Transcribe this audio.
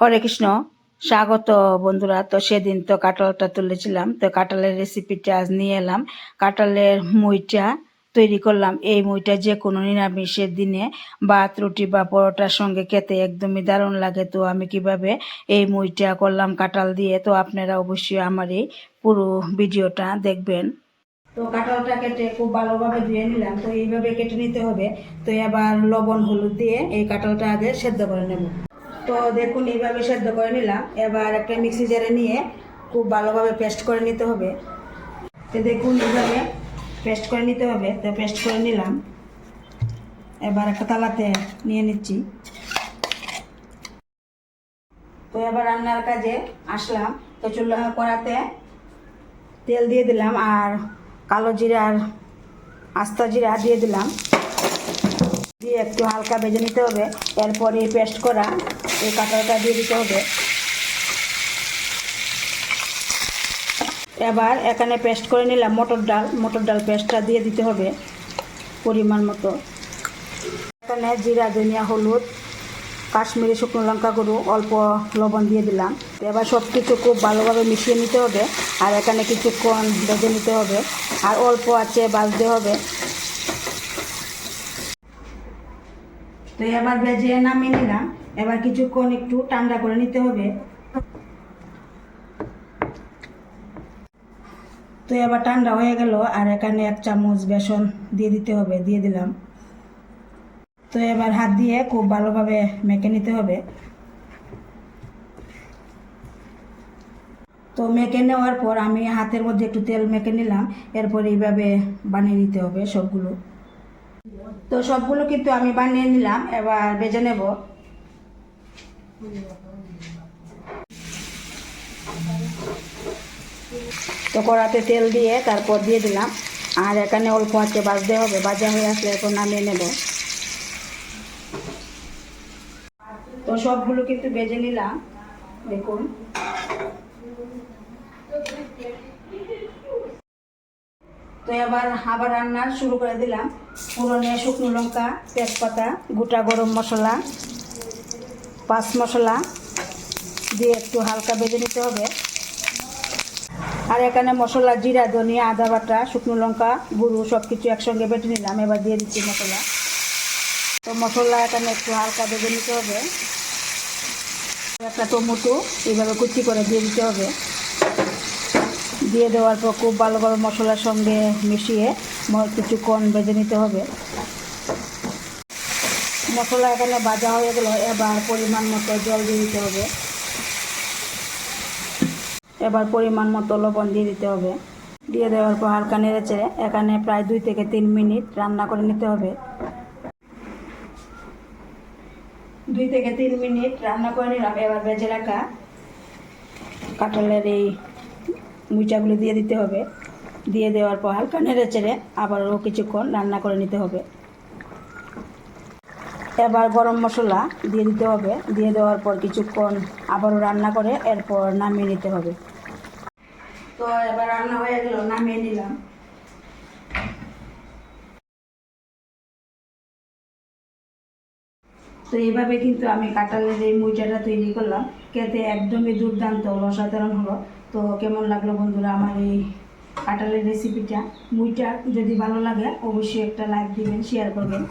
হরে কৃষ্ণ, স্বাগত বন্ধুরা। তো সেদিন তো কাঁঠালটা তুলেছিলাম, তো কাঁঠালের রেসিপিটা আজ নিয়ে এলাম। কাঁঠালের মুইটা তৈরি করলাম। এই মুইটা যে কোনো নিরামিষের দিনে ভাত, রুটি বা পরোটার সঙ্গে খেতে একদমই দারুণ লাগে। তো আমি কিভাবে এই মুইটা করলাম কাঁঠাল দিয়ে, তো আপনারা অবশ্যই আমার এই পুরো ভিডিওটা দেখবেন। তো কাঁঠালটা কেটে খুব ভালোভাবে ধুয়ে নিলাম। তো এইভাবে কেটে নিতে হবে। তো এবার লবণ হলুদ দিয়ে এই কাঁঠালটা আগে সেদ্ধ করে নেব। তো দেখুন এইভাবে সেদ্ধ করে নিলাম। এবার একটা মিক্সি জারে নিয়ে খুব ভালোভাবে পেস্ট করে নিতে হবে। তো দেখুন এইভাবে পেস্ট করে নিতে হবে। তো পেস্ট করে নিলাম। এবার একটা তালাতে নিয়ে নিচ্ছি। তো এবার রান্নার কাজে আসলাম। তো চুলা কড়াতে তেল দিয়ে দিলাম আর কালো জিরা আর আস্তা জিরা দিয়ে দিলাম। দিয়ে একটু হালকা ভেজে নিতে হবে। এরপরে পেস্ট করা এই কাঁঠালটা দিয়ে দিতে হবে। এবার এখানে পেস্ট করে নিলাম মটর ডাল পেস্টটা দিয়ে দিতে হবে পরিমাণ মতো। এখানে জিরা, ধনিয়া, হলুদ, কাশ্মীরি শুকনো লঙ্কা গুঁড়ো, অল্প লবণ দিয়ে দিলাম। এবার সব কিছু খুব ভালোভাবে মিশিয়ে নিতে হবে। আর এখানে কিছুক্ষণ ভেজে নিতে হবে আর অল্প আঁচে ভাজতে হবে। তো এবার ভেজে নামিয়ে নিলাম। এবার কিছুক্ষণ একটু ঠান্ডা করে নিতে হবে। তো এবার ঠান্ডা হয়ে গেল আর এখানে 1 চামচ বেসন দিয়ে দিতে হবে, দিয়ে দিলাম। তো এবার হাত দিয়ে খুব ভালোভাবে মেখে নিতে হবে। তো মেখে নেওয়ার পর আমি হাতের মধ্যে একটু তেল মেখে নিলাম। এরপর এইভাবে বানিয়ে নিতে হবে সবগুলো। তো সবগুলো কিন্তু আমি বানিয়ে নিলাম। এবার ভেজে নেব। তো কড়াতে তেল দিয়ে তারপর দিয়ে দিলাম আর এখানে অল্প আঁচে ভাজতে হবে। ভাজা হয়ে আসলে এরপর নামিয়ে নেব। তো সবগুলো কিন্তু ভেজে নিলাম দেখুন। তো এবার আবার রান্না শুরু করে দিলাম। ফোড়নে শুকনো লঙ্কা, তেজপাতা, গোটা গরম মশলা, 5 মশলা দিয়ে একটু হালকা ভেজে নিতে হবে। আর এখানে মশলা জিরা, ধনিয়া, আদা বাটা, শুকনো লঙ্কা গুঁড়ো সব কিছু একসঙ্গে বেটে নিলাম। এবার দিয়ে দিচ্ছি মশলা। তো মশলা এখানে একটু হালকা ভেজে নিতে হবে। একটা টমেটো এইভাবে কুচি করে দিয়ে দিতে হবে। দিয়ে দেওয়ার পর খুব ভালোভাবে মশলার সঙ্গে মিশিয়ে কিছুক্ষণ ভেজে নিতে হবে। মশলা এখানে ভাজা হয়ে গেল। এবার পরিমাণ মতো জল দিয়ে দিতে হবে। এবার পরিমাণ মতো লবণ দিয়ে দিতে হবে। দিয়ে দেওয়ার পর হালকা নেড়ে চেড়ে এখানে প্রায় 2 থেকে 3 মিনিট রান্না করে নিতে হবে। 2 থেকে 3 মিনিট রান্না করে নিলাম। এবার ভেজে রাখা কাঁঠালের এই মুচাগুলো দিয়ে দিতে হবে। দিয়ে দেওয়ার পর হালকা নেড়ে চেড়ে আবারও কিছুক্ষণ রান্না করে নিতে হবে। এবার গরম মশলা দিয়ে দিতে হবে। দিয়ে দেওয়ার পর কিছুক্ষণ আবারও রান্না করে এরপর নামিয়ে নিতে হবে। তো এবার রান্না হয়ে গেল, নামিয়ে নিলাম। তো এইভাবে কিন্তু আমি কাঁঠালের এই মুইটাটা তৈরি করলাম। খেতে একদমই দুর্দান্ত অসাধারণ হলো। তো কেমন লাগলো বন্ধুরা আমার এই কাঁঠালের রেসিপিটা? মুইটা যদি ভালো লাগে অবশ্যই একটা লাইক দিবেন, শেয়ার করবেন।